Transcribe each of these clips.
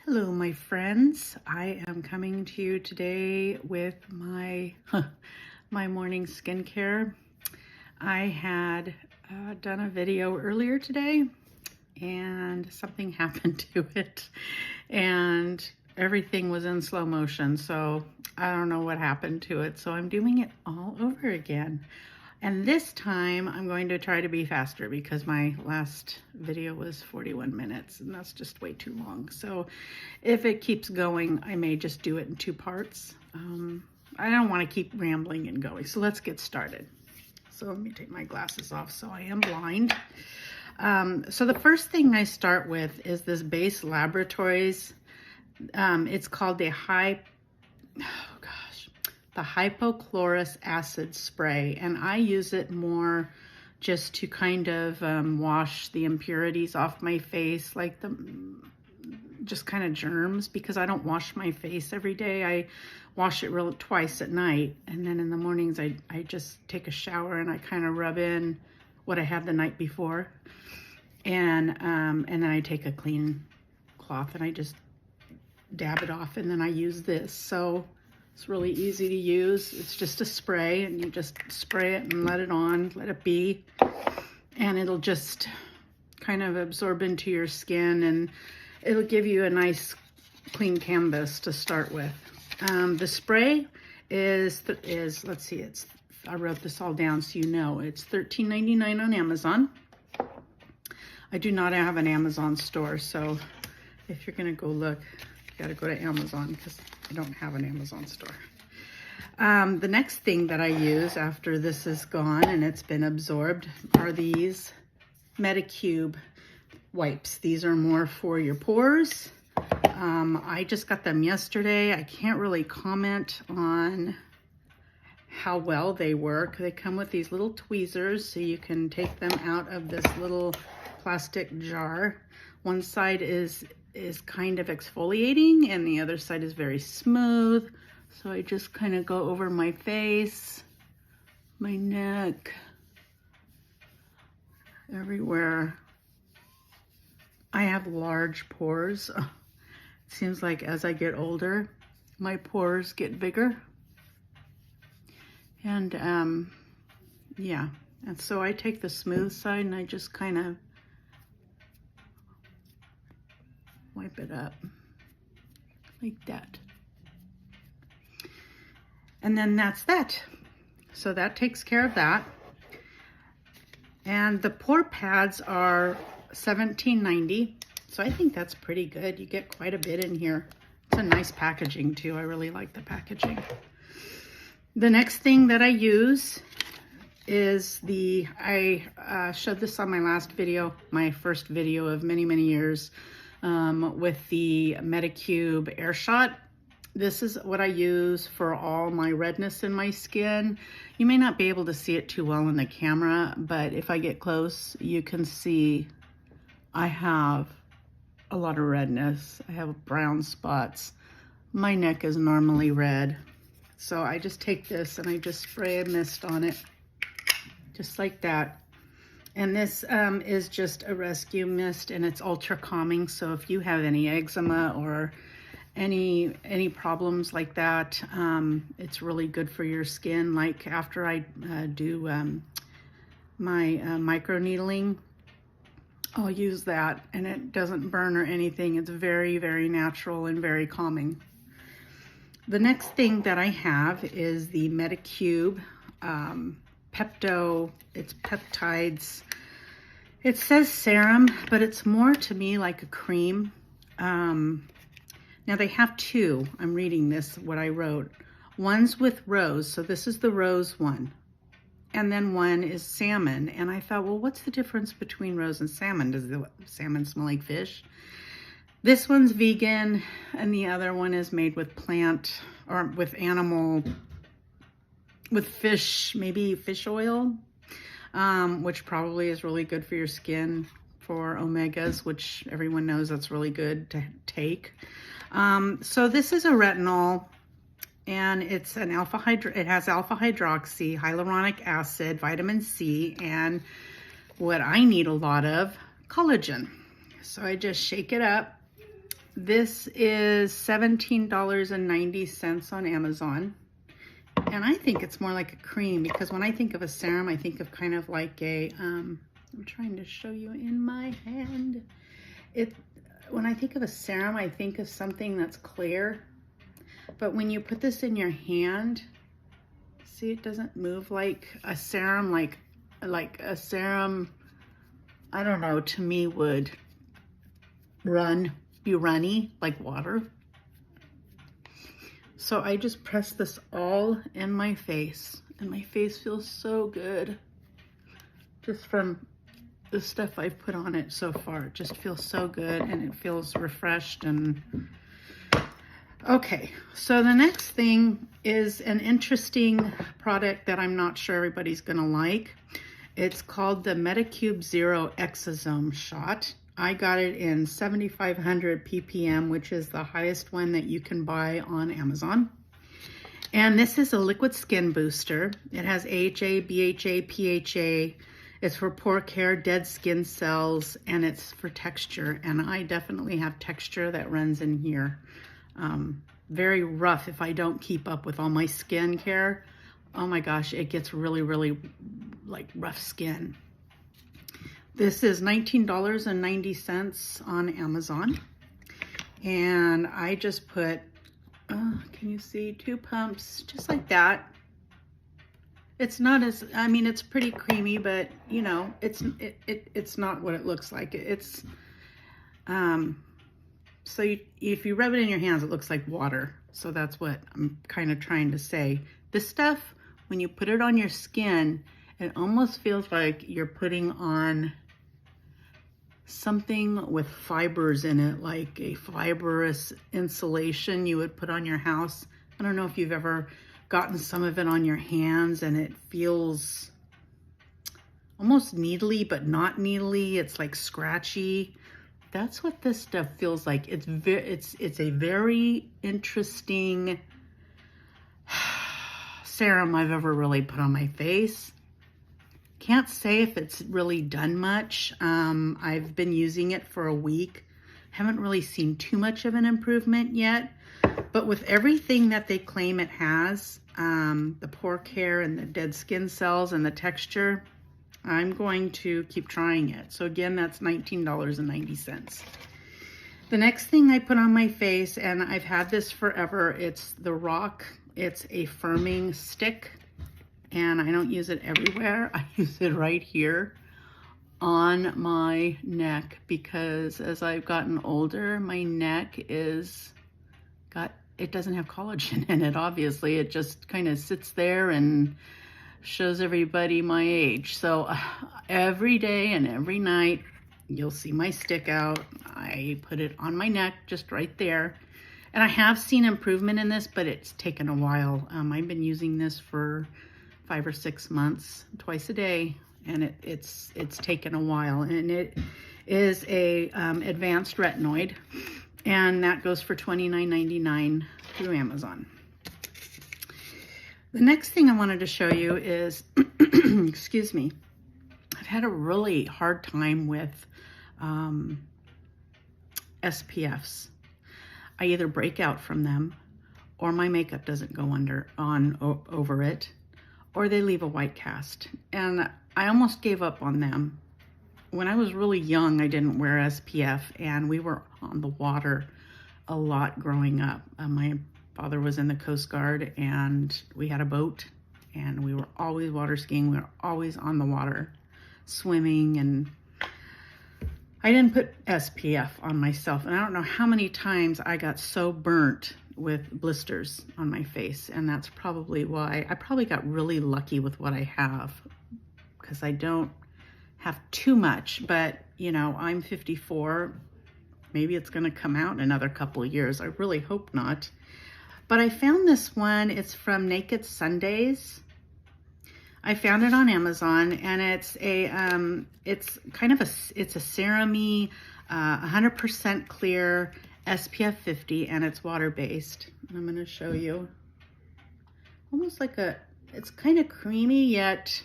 Hello, my friends. I am coming to you today with my my morning skincare. I had done a video earlier today and something happened to it and everything was in slow motion. So I don't know what happened to it. So I'm doing it all over again. And this time I'm going to try to be faster because my last video was 41 minutes and that's just way too long. So if it keeps going, I may just do it in two parts. I don't want to keep rambling and going. So let's get started. So let me take my glasses off so I am blind. So the first thing I start with is this Base Laboratories. It's called the hypochlorous acid spray, and I use it more just to kind of wash the impurities off my face, like just kind of germs, because I don't wash my face every day. I wash it twice at night, and then in the mornings I just take a shower and I kind of rub in what I had the night before, and then I take a clean cloth and I just dab it off, and then I use this. So it's really easy to use. It's just a spray, and you just spray it and let it on, let it be, and it'll just kind of absorb into your skin, and it'll give you a nice clean canvas to start with. The spray is let's see, I wrote this all down so you know. It's $13.99 on Amazon. I do not have an Amazon store, so if you're gonna go look, you gotta go to Amazon because I don't have an Amazon store. The next thing that I use after this is gone and it's been absorbed are these Medicube wipes. These are more for your pores. I just got them yesterday. I can't really comment on how well they work. They come with these little tweezers so you can take them out of this little plastic jar. One side is kind of exfoliating and the other side is very smooth. So I just kind of go over my face, my neck, everywhere. I have large pores. It seems like as I get older, my pores get bigger. And yeah, and so I take the smooth side and I just kind of wipe it up like that. And then that's that. So that takes care of that. And the pore pads are $17.90. So I think that's pretty good. You get quite a bit in here. It's a nice packaging too. I really like the packaging. The next thing that I use is I showed this on my last video, my first video of many, many years, with the Medicube Airshot. This is what I use for all my redness in my skin. You may not be able to see it too well in the camera, but if I get close, you can see I have a lot of redness. I have brown spots. My neck is normally red. So I just take this and I just spray a mist on it, just like that. And this is just a rescue mist, and it's ultra calming. So if you have any eczema or any problems like that, it's really good for your skin. Like after I do my micro needling, I'll use that, and it doesn't burn or anything. It's very, very natural and very calming. The next thing that I have is the Medicube it's peptides. It says serum, but it's more to me like a cream. Now they have two. I'm reading this, what I wrote. One's with rose, so this is the rose one. And then one is salmon. And I thought, well, what's the difference between rose and salmon? Does the salmon smell like fish? This one's vegan, and the other one is made with plant, or with animal, with fish, maybe fish oil, which probably is really good for your skin, for omegas, which everyone knows that's really good to take. So this is a retinol, and it's an it has alpha hydroxy, hyaluronic acid, vitamin C, and what I need a lot of, collagen. So I just shake it up This is $17.90 on Amazon. And I think it's more like a cream, because when I think of a serum, I think of kind of like a, I'm trying to show you in my hand. When I think of a serum, I think of something that's clear. But when you put this in your hand, see, it doesn't move like a serum, like a serum, I don't know, to me would be runny like water. So I just press this all in my face, and my face feels so good. Just from the stuff I've put on it so far, it just feels so good, and it feels refreshed. And okay, so the next thing is an interesting product that I'm not sure everybody's gonna like. It's called the Medicube Zero Exosome Shot. I got it in 7,500 ppm, which is the highest one that you can buy on Amazon. And this is a liquid skin booster. It has AHA, BHA, PHA. It's for pore care, dead skin cells, and it's for texture. And I definitely have texture that runs in here. Very rough if I don't keep up with all my skin care. Oh my gosh, it gets really, really like rough skin. This is $19.90 on Amazon. And I just put, can you see, 2 pumps, just like that. It's not as, I mean, it's pretty creamy, but you know, it's not what it looks like. It's, so if you rub it in your hands, it looks like water. So that's what I'm kind of trying to say. This stuff, when you put it on your skin, it almost feels like you're putting on something with fibers in it, like a fibrous insulation you would put on your house. I don't know if you've ever gotten some of it on your hands, and it feels almost needly, but not needly. It's like scratchy. That's what this stuff feels like. It's a very interesting serum I've ever really put on my face. Can't say if it's really done much. I've been using it for a week. Haven't really seen too much of an improvement yet, but with everything that they claim it has, the pore care and the dead skin cells and the texture, I'm going to keep trying it. So again, that's $19.90. The next thing I put on my face, and I've had this forever, it's the Rock. It's a firming stick. And I don't use it everywhere. I use it right here on my neck, because as I've gotten older, my neck it doesn't have collagen in it, obviously. It just kind of sits there and shows everybody my age. So every day and every night, you'll see my stick out. I put it on my neck, just right there. And I have seen improvement in this, but it's taken a while. I've been using this for 5 or 6 months, twice a day, and it's taken a while. And it is a advanced retinoid, and that goes for $29.99 through Amazon. The next thing I wanted to show you is, excuse me, I've had a really hard time with SPFs. I either break out from them, or my makeup doesn't go over it, or they leave a white cast. And I almost gave up on them. When I was really young, I didn't wear SPF, and we were on the water a lot growing up. My father was in the Coast Guard, and we had a boat, and we were always water skiing. We were always on the water swimming, and I didn't put SPF on myself. And I don't know how many times I got so burnt with blisters on my face, and that's probably why. I probably got really lucky with what I have, because I don't have too much, but you know, I'm 54. Maybe it's going to come out in another couple of years. I really hope not. But I found this one. It's from Naked Sundays. I found it on Amazon, and it's kind of it's a serum-y, 100% clear, SPF 50, and it's water-based. I'm going to show you. Almost like it's kind of creamy, yet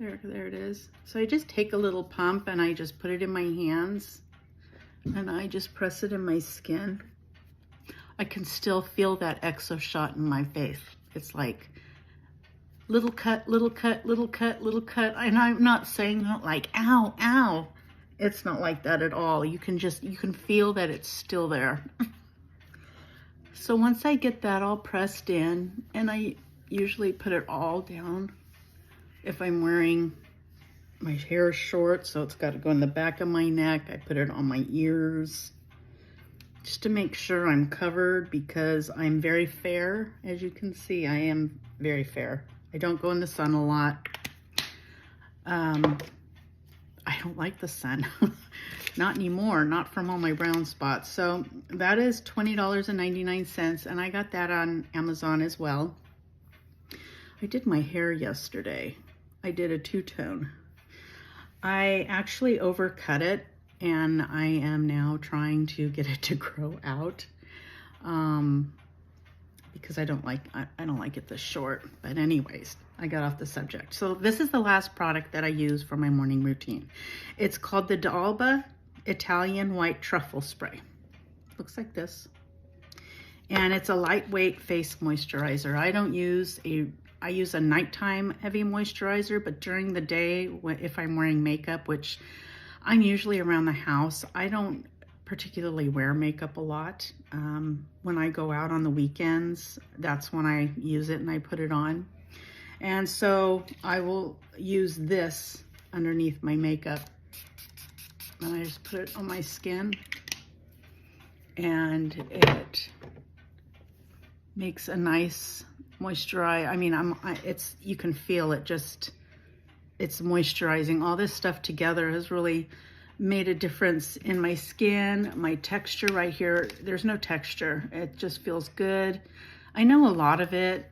there it is. So I just take a little pump and I just put it in my hands. and I just press it in my skin. I can still feel that exo shot in my face. It's like little cut, little cut, little cut, little cut. And I'm not saying that like, ow, ow. It's not like that at all. You can feel that it's still there. So once I get that all pressed in, and I usually put it all down if I'm wearing my hair short, so it's got to go in the back of my neck. I put it on my ears just to make sure I'm covered, because I'm very fair. As you can see, I am very fair. I don't go in the sun a lot. I don't like the sun. Not anymore, not from all my brown spots. So that is $20.99, and I got that on Amazon as well. I did my hair yesterday. I did a two-tone. I actually overcut it, and I am now trying to get it to grow out because I don't like it this short. But anyways, I got off the subject. So this is the last product that I use for my morning routine. It's called the D'Alba Italian White Truffle Spray. Looks like this. And it's a lightweight face moisturizer. I use a nighttime heavy moisturizer, but during the day, if I'm wearing makeup, which I'm usually around the house, I don't particularly wear makeup a lot. When I go out on the weekends, that's when I use it and I put it on. And so I will use this underneath my makeup. And I just put it on my skin, and it makes a nice moisturize. I mean, you can feel it, it's moisturizing. All this stuff together has really made a difference in my skin. My texture right here, there's no texture. It just feels good. I know a lot of it.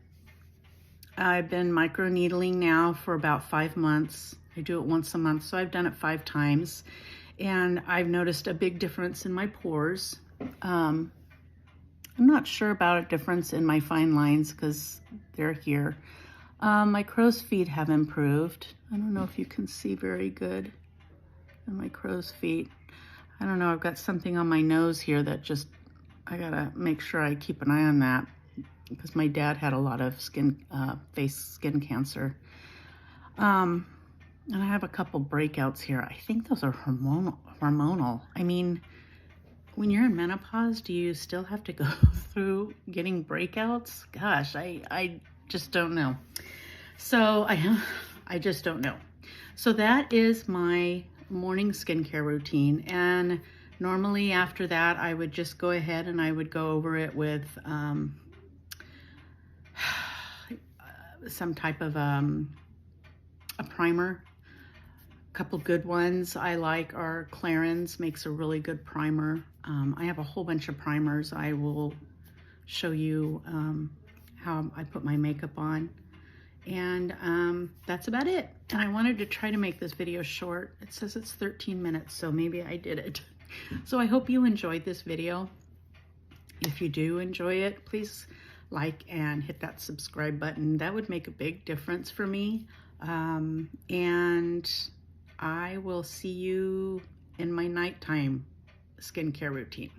I've been microneedling now for about 5 months. I do it once a month, so I've done it 5 times. And I've noticed a big difference in my pores. I'm not sure about a difference in my fine lines because they're here. My crow's feet have improved. I don't know if you can see very good in my crow's feet. I don't know, I've got something on my nose here that I gotta make sure I keep an eye on that, because my dad had a lot of face skin cancer. And I have a couple breakouts here. I think those are hormonal. I mean, when you're in menopause, do you still have to go through getting breakouts? Gosh, I just don't know. So I just don't know. So that is my morning skincare routine. And normally after that, I would just go ahead and I would go over it with some type of a primer. A couple good ones I like are Clarins, makes a really good primer. I have a whole bunch of primers. I will show you how I put my makeup on. And that's about it. And I wanted to try to make this video short. It says it's 13 minutes, so maybe I did it. So I hope you enjoyed this video. If you do enjoy it, please like and hit that subscribe button. That would make a big difference for me. And I will see you in my nighttime skincare routine.